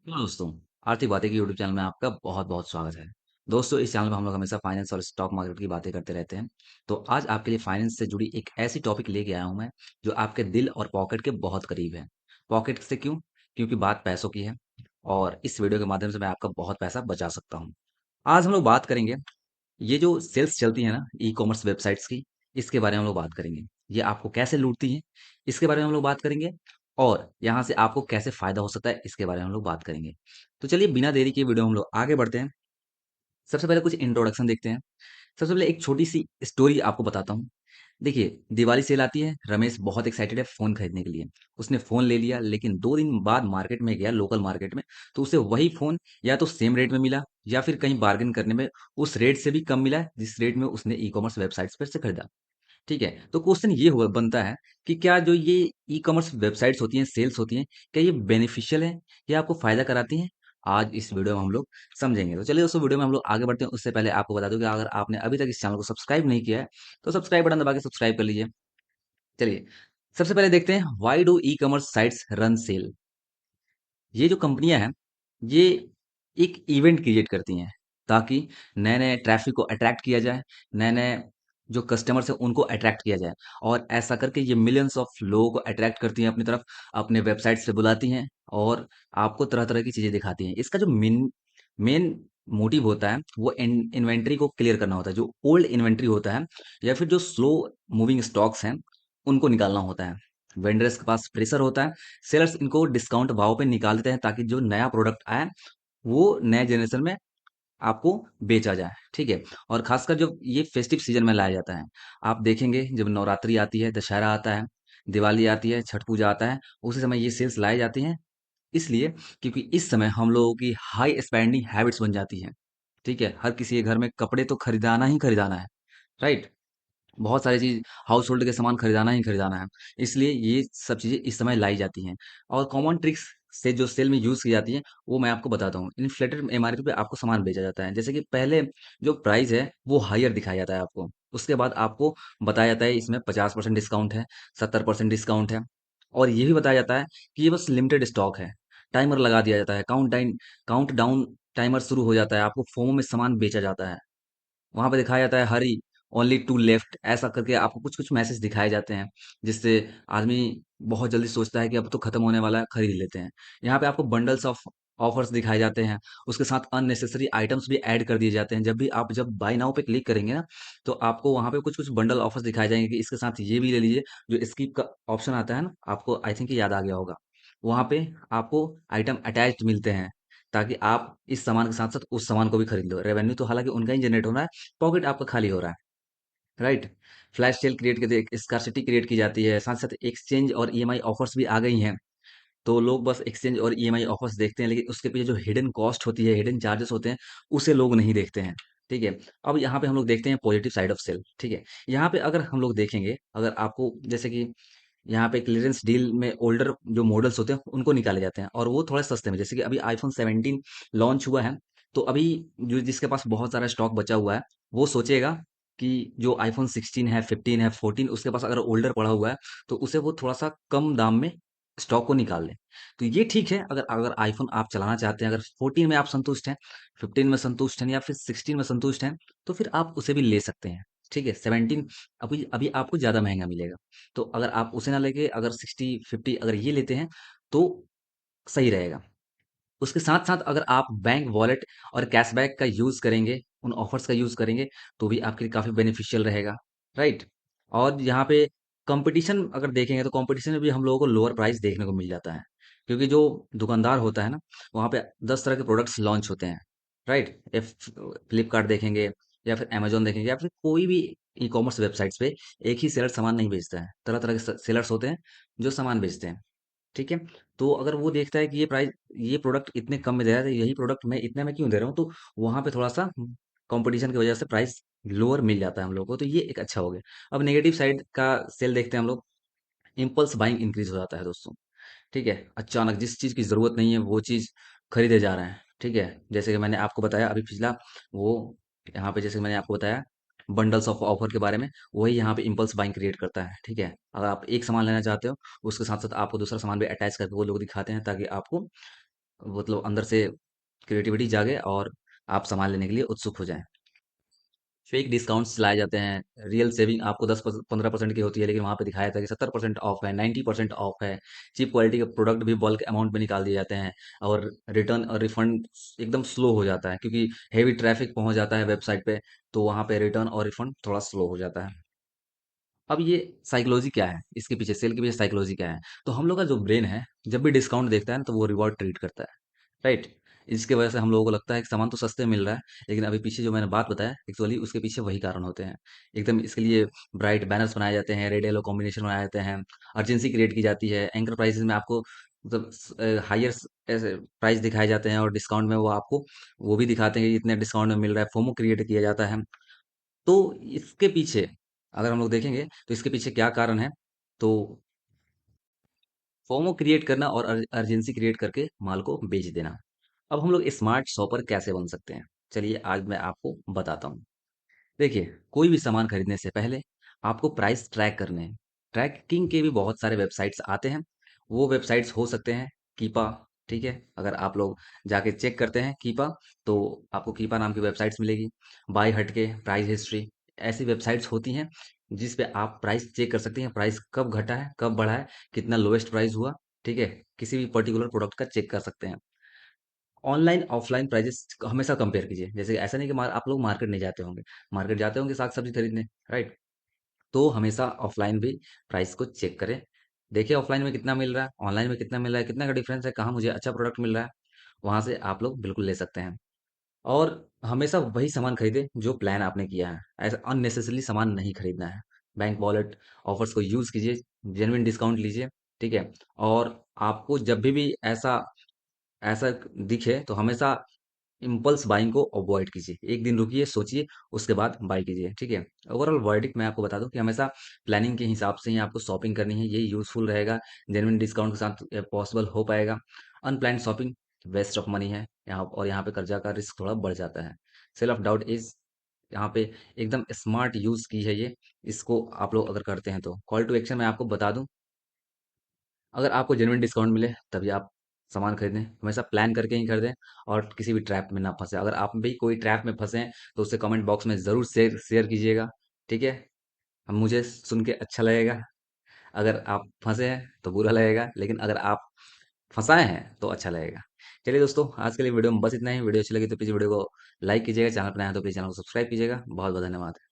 Hello दोस्तों, आर्थिक बातें की यूट्यूब चैनल में आपका बहुत-बहुत स्वागत है। दोस्तों, इस चैनल में हम लोग हमेशा फाइनेंस और स्टॉक मार्केट की बातें करते रहते हैं। तो आज आपके लिए फाइनेंस से जुड़ी एक ऐसी टॉपिक लेके आया हूँ मैं, जो आपके दिल और पॉकेट के बहुत करीब है। पॉकेट से क्यों? क्योंकि बात पैसों की है और इस वीडियो के माध्यम से मैं आपका बहुत पैसा बचा सकता हूँ। आज हम लोग बात करेंगे, ये जो सेल्स चलती है ना ई-कॉमर्स वेबसाइट्स की, इसके बारे में हम लोग बात करेंगे। ये आपको कैसे लूटती हैं, इसके बारे में हम लोग बात करेंगे और यहाँ से आपको कैसे फ़ायदा हो सकता है, इसके बारे में हम लोग बात करेंगे। तो चलिए बिना देरी किए वीडियो में हम लोग आगे बढ़ते हैं। सबसे पहले कुछ इंट्रोडक्शन देखते हैं। सबसे पहले एक छोटी-सी स्टोरी आपको बताता हूँ। देखिए, दिवाली सेल आती है, रमेश बहुत एक्साइटेड है फ़ोन खरीदने के लिए। उसने फ़ोन ले लिया लेकिन 2 दिन बाद मार्केट में गया लोकल मार्केट में, तो उसे वही फ़ोन या तो सेम रेट में मिला या फिर कहीं बार्गेन करने में उस रेट से भी कम मिला, जिस रेट में उसने ई-कॉमर्स वेबसाइट्स पर से खरीदा। ठीक है? तो क्वेश्चन ये हुआ बनता है कि क्या जो ये ई-कॉमर्स वेबसाइट्स होती हैं, सेल्स होती हैं, क्या ये बेनिफिशियल हैं या आपको फ़ायदा कराती हैं? आज इस वीडियो में हम लोग समझेंगे। तो चलिए दोस्तों वीडियो में हम लोग आगे बढ़ते हैं, उससे पहले आपको बता दूँ कि अगर आपने अभी तक इस चैनल को सब्सक्राइब नहीं किया है, तो सब्सक्राइब बटन दबा के सब्सक्राइब कर लीजिए। चलिए, सबसे पहले देखते हैं why do e-commerce sites run sale? ये जो कंपनियां हैं ये एक इवेंट क्रिएट करती हैं ताकि नए नए ट्रैफिक को अट्रैक्ट किया जाए, नए नए जो कस्टमर्स हैं उनको अट्रैक्ट किया जाए। और ऐसा करके ये मिलियंस ऑफ लोगों को अट्रैक्ट करती हैं अपनी तरफ, अपने वेबसाइट से बुलाती हैं और आपको तरह तरह की चीजें दिखाती हैं। इसका जो मेन मेन मोटिव होता है वो इन्वेंट्री को क्लियर करना होता है। जो ओल्ड इन्वेंट्री होता है या फिर जो स्लो मूविंग स्टॉक्स हैं उनको निकालना होता है। वेंडर्स के पास प्रेशर होता है, सेलर्स इनको डिस्काउंट भाव पे निकाल देते हैं ताकि जो नया प्रोडक्ट आए वो नए जनरेशन में आपको बेचा जाए। ठीक है? और खासकर जब ये फेस्टिव सीजन में लाया जाता है, आप देखेंगे जब नवरात्रि आती है, दशहरा आता है, दिवाली आती है, छठ पूजा आता है, उसी समय ये सेल्स लाई जाती हैं। इसलिए क्योंकि इस समय हम लोगों की हाई स्पेंडिंग हैबिट्स बन जाती हैं। ठीक है? हर किसी के घर में कपड़े तो खरीदाना ही खरीदाना है, राइट? बहुत सारी चीज़, हाउस होल्ड के सामान खरीदाना ही खरीदाना है। इसलिए ये सब चीज़ें इस समय लाई जाती हैं और कॉमन ट्रिक्स से जो सेल में यूज़ की जाती हैं, वो मैं आपको बताता हूँ। इन्फ्लेटेड एमआरपी पे आपको सामान बेचा जाता है। जैसे कि पहले जो प्राइस है, वो हायर दिखाया जाता है आपको। उसके बाद आपको बताया जाता है इसमें 50% डिस्काउंट है, 70% डिस्काउंट है और ये भी बताया जाता है कि ये बस लिमिटेड स्टॉक है। टाइमर लगा दिया जाता है, काउंट डाउन टाइमर शुरू हो जाता है, आपको फोमो में सामान बेचा जाता है। वहाँ पे दिखाया जाता है हरी ओनली टू लेफ्ट, ऐसा करके आपको कुछ कुछ मैसेज दिखाए जाते हैं जिससे आदमी बहुत जल्दी सोचता है कि अब तो खत्म होने वाला है, खरीद लेते हैं। यहाँ पे आपको बंडल्स ऑफ ऑफर्स दिखाए जाते हैं, उसके साथ अननेसेसरी आइटम्स भी ऐड कर दिए जाते हैं। जब बाय नाउ पे क्लिक करेंगे ना, तो आपको वहाँ पे कुछ कुछ बंडल ऑफर्स दिखाए जाएंगे कि इसके साथ ये भी ले लीजिए। जो स्किप का ऑप्शन आता है ना, आपको आई थिंक याद आ गया होगा, वहाँ पे आपको आइटम अटैच्ड मिलते हैं ताकि आप इस सामान के साथ साथ उस सामान को भी खरीद लो। रेवेन्यू तो हालांकि उनका ही जनरेट हो रहा है, पॉकेट आपका खाली हो रहा है, राइट? फ्लैश सेल क्रिएट कर स्कार्सिटी क्रिएट की जाती है, साथ साथ एक्सचेंज और ईएमआई ऑफर्स भी आ गई हैं। तो लोग बस एक्सचेंज और ईएमआई ऑफर्स देखते हैं लेकिन उसके पीछे जो हिडन कॉस्ट होती है, हिडन चार्जेस होते हैं, उसे लोग नहीं देखते हैं। ठीक है? अब यहाँ पे हम लोग देखते हैं पॉजिटिव साइड ऑफ सेल। ठीक है? यहाँ पे अगर हम लोग देखेंगे, अगर आपको जैसे कि यहाँ पे क्लियरेंस डील में ओल्डर जो मॉडल्स होते हैं उनको निकाले जाते हैं और वो थोड़ा सस्ते में, जैसे कि अभी आईफोन 17 लॉन्च हुआ है। तो अभी जो जिसके पास बहुत सारा स्टॉक बचा हुआ है, वो सोचेगा कि जो आईफोन 16 है, 15 है, 14 उसके पास अगर ओल्डर पड़ा हुआ है, तो उसे वो थोड़ा सा कम दाम में स्टॉक को निकाल लें। तो ये ठीक है, अगर अगर आईफोन आप चलाना चाहते हैं, अगर 14 में आप संतुष्ट हैं, 15 में संतुष्ट हैं या फिर 16 में संतुष्ट हैं, तो फिर आप उसे भी ले सकते हैं। ठीक है? 17 अभी अभी आपको ज़्यादा महंगा मिलेगा। तो अगर आप उसे ना लेके अगर 60 50 अगर ये लेते हैं तो सही रहेगा। उसके साथ साथ अगर आप बैंक वॉलेट और कैशबैक का यूज़ करेंगे, उन ऑफर्स का यूज़ करेंगे, तो भी आपके लिए काफ़ी बेनिफिशियल रहेगा, राइट? और यहाँ पे कंपटीशन अगर देखेंगे तो कंपटीशन में भी हम लोगों को लोअर प्राइस देखने को मिल जाता है, क्योंकि जो दुकानदार होता है ना, वहाँ पे 10 तरह के प्रोडक्ट्स लॉन्च होते हैं, राइट? फ्लिपकार्ट देखेंगे या फिर अमेजोन देखेंगे या फिर कोई भी ई कॉमर्स वेबसाइट्स पे एक ही सेलर सामान नहीं बेचता है, तरह तरह के सेलर्स होते हैं जो सामान बेचते हैं। ठीक है? तो अगर वो देखता है कि ये प्रोडक्ट इतने कम में दे रहा है, तो यही प्रोडक्ट मैं इतने में क्यों दे रहा हूँ? तो वहाँ पे थोड़ा-सा कॉम्पिटिशन की वजह से प्राइस लोअर मिल जाता है हम लोगों को, तो ये एक अच्छा हो गया। अब नेगेटिव साइड का सेल देखते हैं हम लोग, इम्पल्स बाइंग इंक्रीज़ हो जाता है दोस्तों, ठीक है? अचानक जिस चीज़ की ज़रूरत नहीं है, वो चीज़ खरीदे जा रहे हैं, ठीक है? जैसे कि मैंने आपको बताया अभी पिछला वो यहाँ पे जैसे मैंने आपको बताया बंडल्स ऑफ ऑफर के बारे में, वही यहाँ पे इम्पल्स बाइंग क्रिएट करता है, ठीक है? अगर आप एक सामान लेना चाहते हो, उसके साथ-साथ आपको दूसरा सामान भी अटैच करके वो लोग दिखाते हैं ताकि आपको मतलब अंदर से क्रिएटिविटी जागे और आप सामान लेने के लिए उत्सुक हो जाएं। फेक डिस्काउंट्स लाए जाते हैं, रियल सेविंग आपको 10-15% की होती है, लेकिन वहाँ पे दिखाया था कि 70% ऑफ है, 90% ऑफ है। चीप क्वालिटी के प्रोडक्ट भी बल्क अमाउंट में निकाल दिए जाते हैं, और रिटर्न और रिफंड एकदम स्लो हो जाता है, क्योंकि हेवी ट्रैफिक पहुंच जाता है वेबसाइट पे, तो वहाँ पे रिटर्न और रिफंड थोड़ा स्लो हो जाता है। अब ये साइकोलॉजी क्या है, इसके पीछे सेल के पीछे साइकोलॉजी क्या है? तो हम लोग का जो ब्रेन है, जब भी डिस्काउंट देखता है ना, तो वो रिवॉर्ड ट्रीट करता है, राइट? इसके वजह से हम लोगों को लगता है कि सामान तो सस्ते मिल रहा है, लेकिन अभी पीछे जो मैंने बात बताया, एक्चुअली उसके पीछे वही कारण होते हैं। एकदम इसके लिए ब्राइट बैनर्स बनाए जाते हैं, रेड येलो कॉम्बिनेशन बनाए जाते हैं, अर्जेंसी क्रिएट की जाती है, एंकर प्राइसेस में आपको मतलब हायर ऐसे प्राइस दिखाए जाते हैं, और डिस्काउंट में वो आपको वो भी दिखाते हैं कि इतने डिस्काउंट में मिल रहा है, फोमो क्रिएट किया जाता है। तो इसके पीछे अगर हम लोग देखेंगे तो इसके पीछे क्या कारण है, तो फोमो क्रिएट करना और अर्जेंसी क्रिएट करके माल को बेच देना। अब हम लोग स्मार्ट शॉपर कैसे बन सकते हैं, चलिए आज मैं आपको बताता हूँ। देखिए, कोई भी सामान खरीदने से पहले आपको प्राइस ट्रैक करने हैं। ट्रैकिंग के भी बहुत सारे वेबसाइट्स आते हैं। वो वेबसाइट्स हो सकते हैं कीपा, ठीक है? अगर आप लोग जाके चेक करते हैं कीपा, तो आपको कीपा नाम की वेबसाइट्स मिलेगी। बाय हटके, प्राइस हिस्ट्री, ऐसी वेबसाइट्स होती हैं जिस पे आप प्राइस चेक कर सकते हैं, प्राइस कब घटा है, कब बढ़ा है, कितना लोएस्ट प्राइस हुआ, ठीक है? किसी भी पर्टिकुलर प्रोडक्ट का चेक कर सकते हैं। ऑनलाइन ऑफलाइन प्राइजेस हमेशा कंपेयर कीजिए। जैसे ऐसा नहीं कि आप लोग मार्केट नहीं जाते होंगे, मार्केट जाते होंगे साग सब्जी खरीदने, राइट? तो हमेशा ऑफलाइन भी प्राइस को चेक करें। देखिए ऑफलाइन में कितना मिल रहा है, ऑनलाइन में कितना मिल रहा है, कितना का डिफरेंस है, कहाँ मुझे अच्छा प्रोडक्ट मिल रहा है, वहां से आप लोग बिल्कुल ले सकते हैं। और हमेशा वही सामान खरीदें जो प्लान आपने किया है, ऐसा अननेसेसरली सामान नहीं खरीदना है। बैंक वॉलेट ऑफर्स को यूज कीजिए, जेन्युइन डिस्काउंट लीजिए, ठीक है? और आपको जब भी ऐसा ऐसा दिखे तो हमेशा इम्पल्स बाइंग को अवॉइड कीजिए। एक दिन रुकिए, सोचिए, उसके बाद बाय कीजिए, ठीक है? ओवरऑल वर्डिक्ट मैं आपको बता दूं कि हमेशा प्लानिंग के हिसाब से ही आपको शॉपिंग करनी है, ये यूजफुल रहेगा, जेन्युइन डिस्काउंट के साथ पॉसिबल हो पाएगा। Unplanned shopping waste of money है यहाँ, और यहाँ पे कर्जा का रिस्क थोड़ा बढ़ जाता है। सेल्फ डाउट इज यहाँ पे एकदम स्मार्ट यूज की है ये, इसको आप लोग अगर करते हैं तो। कॉल टू एक्शन मैं आपको बता दूं, अगर आपको जेन्युइन डिस्काउंट मिले तभी आप सामान खरीदें, हमेशा प्लान करके ही खरीदें, और किसी भी ट्रैप में ना फंसे। अगर आप भी कोई ट्रैप में फंसे हैं तो उसे कमेंट बॉक्स में ज़रूर शेयर शेयर कीजिएगा, ठीक है? हम मुझे सुन के अच्छा लगेगा। अगर आप फंसे हैं तो बुरा लगेगा, लेकिन अगर आप फंसाए हैं तो अच्छा लगेगा। चलिए दोस्तों, आज के लिए वीडियो में बस इतना ही। वीडियो अच्छी लगी तो प्लीज़ वीडियो को लाइक कीजिएगा, चैनल पर नया है तो प्लीज़ चैनल को सब्सक्राइब कीजिएगा। बहुत बहुत धन्यवाद।